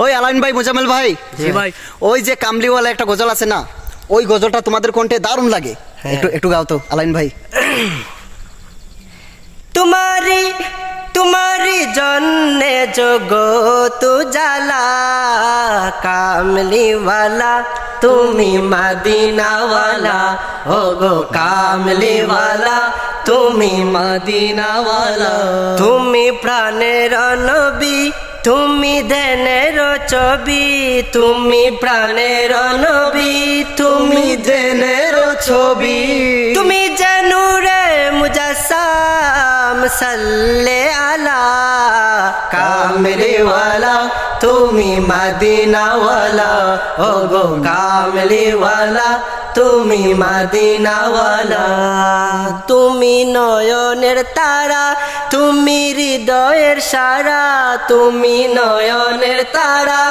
ওই আলাইন ভাই, মোজাম্মেল ভাই, জি ভাই। ওই যে কামলিওয়ালা একটা গজল আছে না, ওই গজলটা তোমাদের কণ্ঠে দারুণ লাগে, একটু একটু গাও তো আলাইন ভাই। तुम्हारी तुम्हारी जन्ने जगत उजाला कामली वाला তুমি মদিনা वाला हो गो कामली वाला তুমি মদিনা वाला তুমি প্রাণের নবী তুমি ধ্যানের ছবি তুমি প্রাণের নবী তুমি ধ্যানের ছবি তুমি জানুরে মুজাসসাম সাল্লে আলা কামলি ওয়ালা তুমি মদিনা ওয়ালা ও গো কামলি ওয়ালা তুমি মদিনা ওয়ালা তুমি নয়নের তারা তুমি হৃদয়ের সারা তুমি নয়নের তারা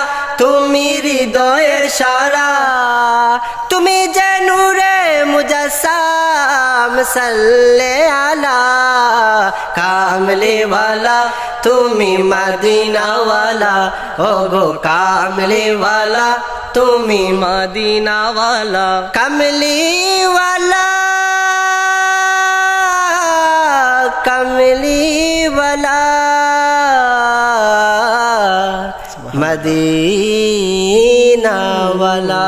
তুমি হৃদয়ের সারা তুমি জানুরে মুজাসসাম সাল্লে আলা কামলি ওয়ালা তুমি মদিনা ওয়ালা ও গো কামলি ওয়ালা তুমি মদিনা ওয়ালা কামলি ওয়ালা কামলি ওয়ালা মদিনা ওয়ালা।